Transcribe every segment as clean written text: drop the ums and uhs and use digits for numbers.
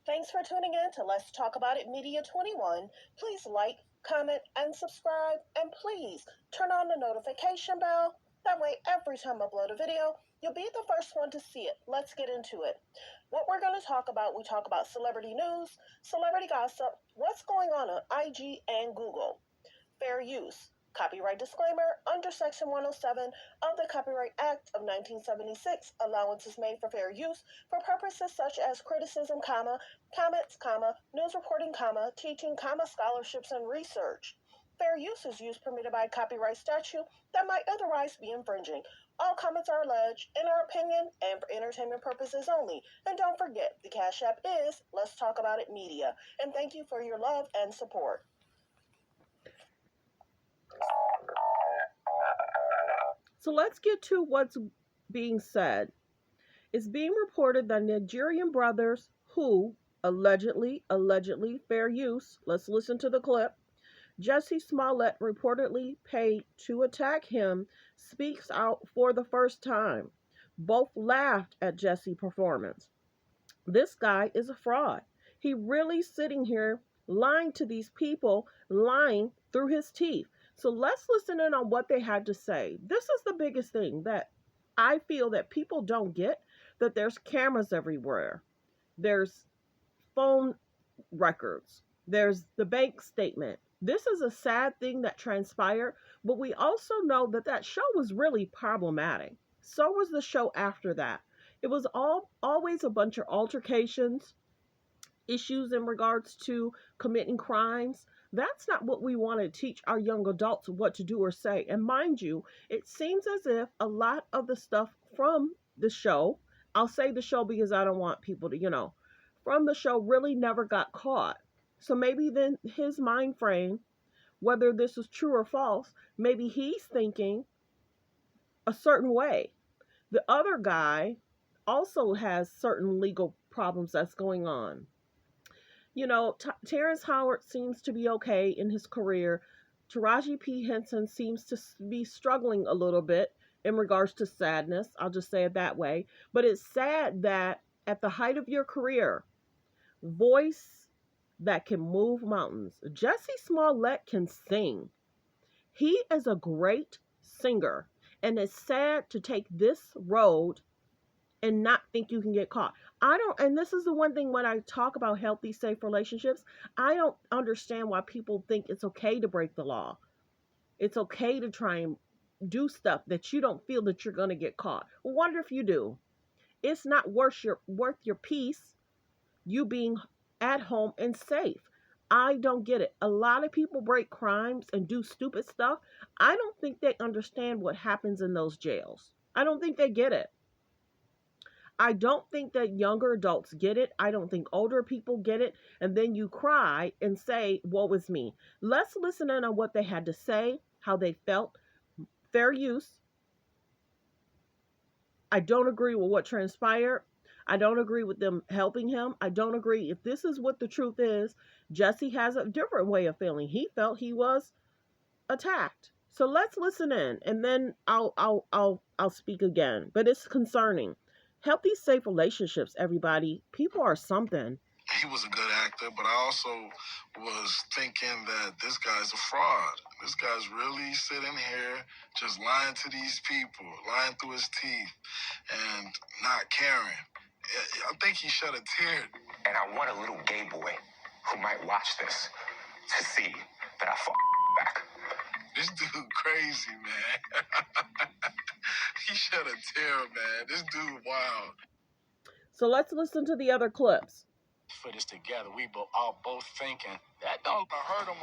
Thanks for tuning in to Let's Talk About It Media 21. Please like, comment, and subscribe. And please turn on the notification bell. That way, every time I upload a video, you'll be the first one to see it. Let's get into it. What we're going to talk about, we talk about celebrity news, celebrity gossip, what's going on IG and Google, fair use, copyright disclaimer, under Section 107 of the Copyright Act of 1976, allowances made for fair use for purposes such as criticism, comments, news reporting, teaching, scholarships, and research. Fair use is use permitted by copyright statute that might otherwise be infringing. All comments are alleged, in our opinion, and for entertainment purposes only. And don't forget, the Cash App is Let's Talk About It Media. And thank you for your love and support. So let's get to what's being said. It's being reported that Nigerian brothers who allegedly, fair use, let's listen to the clip. Jussie Smollett reportedly paid to attack him, speaks out for the first time. Both laughed at Jussie's performance. This guy is a fraud. He really sitting here lying to these people, lying through his teeth. So let's listen in on what they had to say. This is the biggest thing that I feel that people don't get, that there's cameras everywhere. There's phone records. There's the bank statement. This is a sad thing that transpired, but we also know that that show was really problematic. So was the show after that. It was always a bunch of altercations, issues in regards to committing crimes. That's not what we want to teach our young adults what to do or say. And mind you, it seems as if a lot of the stuff from the show, I'll say the show because I don't want people to, from the show really never got caught. So maybe then his mind frame, whether this is true or false, maybe he's thinking a certain way. The other guy also has certain legal problems that's going on. Terrence Howard seems to be okay in his career. Taraji P. Henson seems to be struggling a little bit in regards to sadness. I'll just say it that way. But it's sad that at the height of your career, voice that can move mountains. Jussie Smollett can sing. He is a great singer. And it's sad to take this road and not think you can get caught. And this is the one thing when I talk about healthy, safe relationships, I don't understand why people think it's okay to break the law. It's okay to try and do stuff that you don't feel that you're going to get caught. Well, wonder if you do. It's not worth your peace, you being at home and safe. I don't get it. A lot of people break crimes and do stupid stuff. I don't think they understand what happens in those jails. I don't think they get it. I don't think that younger adults get it. I don't think older people get it. And then you cry and say, woe is me. Let's listen in on what they had to say, how they felt. Fair use. I don't agree with what transpired. I don't agree with them helping him. I don't agree. If this is what the truth is, Jussie has a different way of feeling. He felt he was attacked. So let's listen in, and then I'll speak again. But it's concerning. Healthy, safe relationships, everybody. People are something. He was a good actor, but I also was thinking that this guy's a fraud. This guy's really sitting here just lying to these people, lying through his teeth, and not caring. I think he shed a tear. And I want a little gay boy who might watch this to see that I fought back. This dude crazy, man. He shed a tear, man. This dude wild. So let's listen to the other clips. Put this together, we all both thinking that don't hurt him.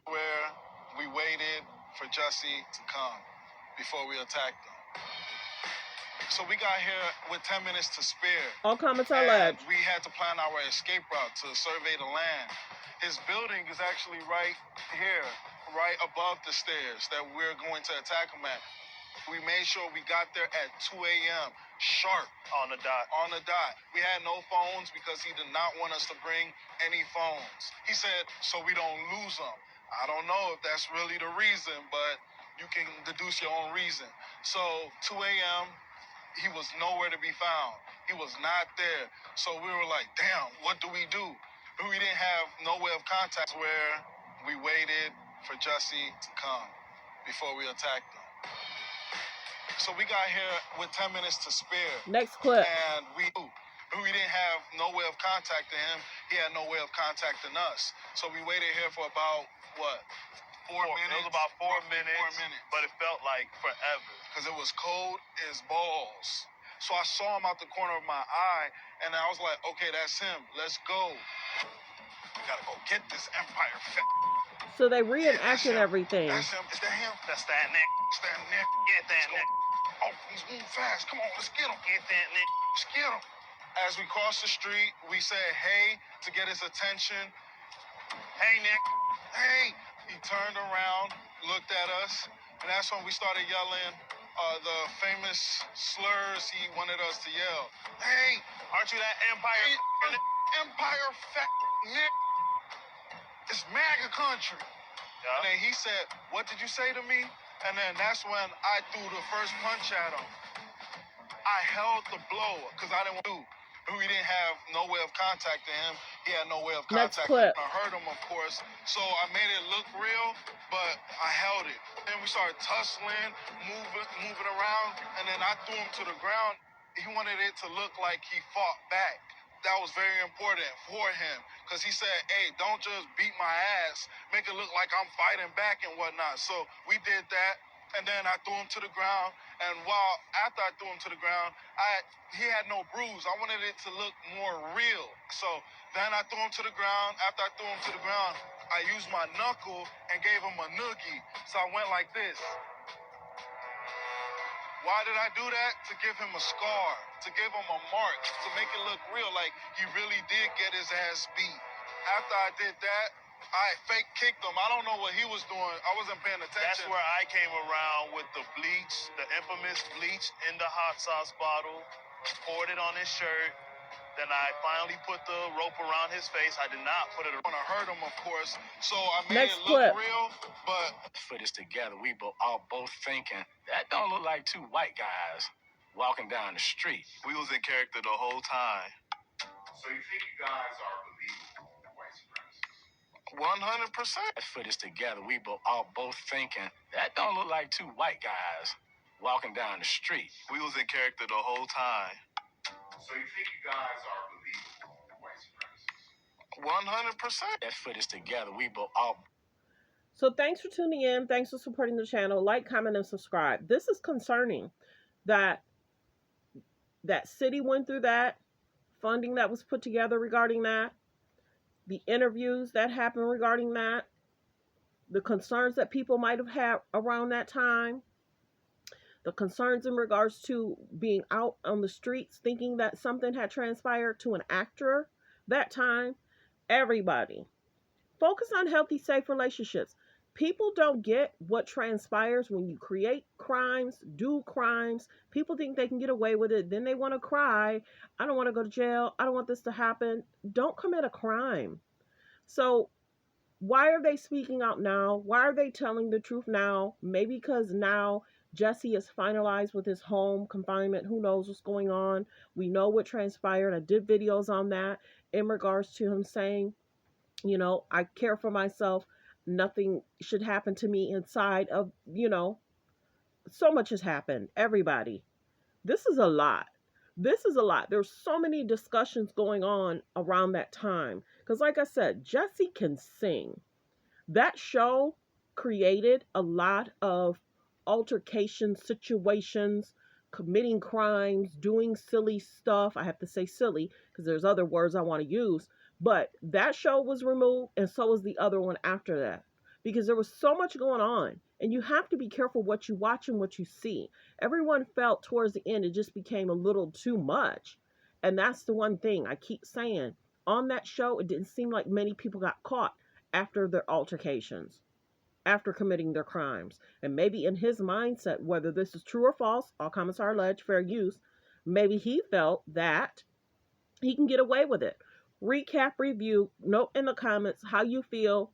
Where we waited for Jussie to come before we attacked him. So we got here with 10 minutes to spare. All comments are and alleged. We had to plan our escape route to survey the land. His building is actually right here, right above the stairs that we're going to attack him at. We made sure we got there at 2 a.m. sharp. On the dot. On the dot. We had no phones because he did not want us to bring any phones. He said, so we don't lose them. I don't know if that's really the reason, but you can deduce your own reason. So 2 a.m., he was nowhere to be found. He was not there. So we were like, damn, what do? We didn't have no way of contact where we waited for Jussie to come before we attacked him. So we got here with 10 minutes to spare. Next clip. And we didn't have no way of contacting him. He had no way of contacting us. So we waited here for about, what, 4 minutes? It was about 4 minutes, 4 minutes. But it felt like forever. Because it was cold as balls. So I saw him out the corner of my eye, and I was like, okay, that's him. Let's go. We gotta go get this Empire. So they reenacted everything. That's him. Is that him? That's that Nick. It's that Nick. Get that Nick. Oh, he's moving fast. Come on, let's get him. Get that Nick. Let's get him. As we crossed the street, we said, hey, to get his attention. Hey, Nick. Hey. He turned around, looked at us, and that's when we started yelling the famous slurs he wanted us to yell. Hey. Aren't you that Empire? Empire Nick. It's MAGA country. Yeah. And then he said, what did you say to me? And then that's when I threw the first punch at him. I held the blow because I didn't want to. We didn't have no way of contacting him. He had no way of contacting him. I heard him, of course. So I made it look real, but I held it. Then we started tussling, moving around, and then I threw him to the ground. He wanted it to look like he fought back. That was very important for him because he said, hey, don't just beat my ass. Make it look like I'm fighting back and whatnot. So we did that, and then I threw him to the ground. And after I threw him to the ground, he had no bruise. I wanted it to look more real. So then I threw him to the ground. After I threw him to the ground, I used my knuckle and gave him a noogie. So I went like this. Why did I do that? To give him a scar, to give him a mark, to make it look real, like he really did get his ass beat. After I did that, I fake kicked him. I don't know what he was doing. I wasn't paying attention. That's where I came around with the bleach, the infamous bleach in the hot sauce bottle, poured it on his shirt. Then I finally put the rope around his face. I did not put it around. I hurt him, of course. So I made it look real, but put this together, we all both thinking that don't look like two white guys walking down the street. We was in character the whole time. So you think you guys are believable white supremacists? 100%. Let's put this together, we all both thinking that don't look like two white guys walking down the street. We was in character the whole time. So you think you guys are believable white supremacists? 100%. Let's put this together, we all. So thanks for tuning in. Thanks for supporting the channel. Like, comment, and subscribe. This is concerning that city went through that, funding that was put together regarding that, the interviews that happened regarding that, the concerns that people might have had around that time, the concerns in regards to being out on the streets thinking that something had transpired to an actor that time. Everybody. Focus on healthy, safe relationships. People don't get what transpires when you create crimes, do crimes. People think they can get away with it. Then they want to cry. I don't want to go to jail. I don't want this to happen. Don't commit a crime. So why are they speaking out now? Why are they telling the truth now? Maybe because now Jussie is finalized with his home confinement. Who knows what's going on? We know what transpired. I did videos on that in regards to him saying, you know, I care for myself. Nothing should happen to me inside of, you know, so much has happened. Everybody. This is a lot. This is a lot. There's so many discussions going on around that time. Because like I said, Jussie can sing. That show created a lot of altercation situations, committing crimes, doing silly stuff. I have to say silly because there's other words I want to use. But that show was removed, and so was the other one after that because there was so much going on. And you have to be careful what you watch and what you see. Everyone felt towards the end it just became a little too much. And that's the one thing I keep saying. On that show, it didn't seem like many people got caught after their altercations, after committing their crimes. And maybe in his mindset, whether this is true or false, all comments are alleged, fair use, maybe he felt that he can get away with it. Recap, review, note in the comments how you feel.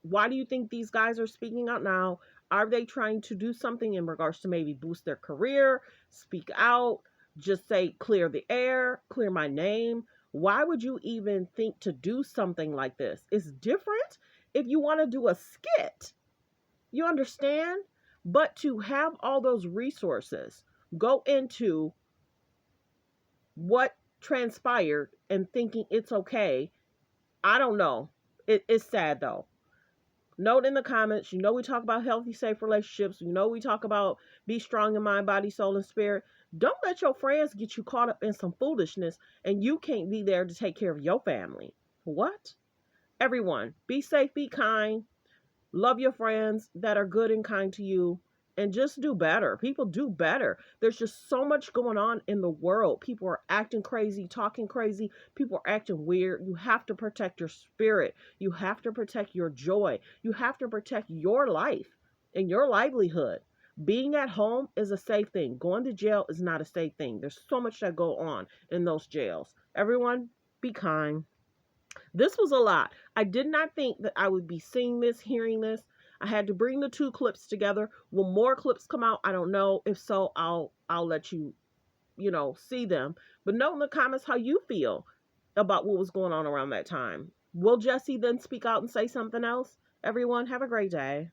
Why do you think these guys are speaking out now? Are they trying to do something in regards to maybe boost their career, speak out, just say clear the air, clear my name? Why would you even think to do something like this? It's different if you want to do a skit. You understand? But to have all those resources go into what transpired and thinking it's okay, I don't know. It's sad though. Note in the comments, we talk about healthy, safe relationships. We talk about be strong in mind, body, soul, and spirit. Don't let your friends get you caught up in some foolishness and you can't be there to take care of your family. What? Everyone, be safe, be kind. Love your friends that are good and kind to you, and just do better. People do better. There's just so much going on in the world. People are acting crazy, talking crazy. People are acting weird. You have to protect your spirit. You have to protect your joy. You have to protect your life and your livelihood. Being at home is a safe thing. Going to jail is not a safe thing. There's so much that go on in those jails. Everyone, be kind. This was a lot. I did not think that I would be seeing this, hearing this. I had to bring the two clips together. Will more clips come out? I don't know. If so, I'll let you, see them. But note in the comments how you feel about what was going on around that time. Will Jussie then speak out and say something else? Everyone, have a great day.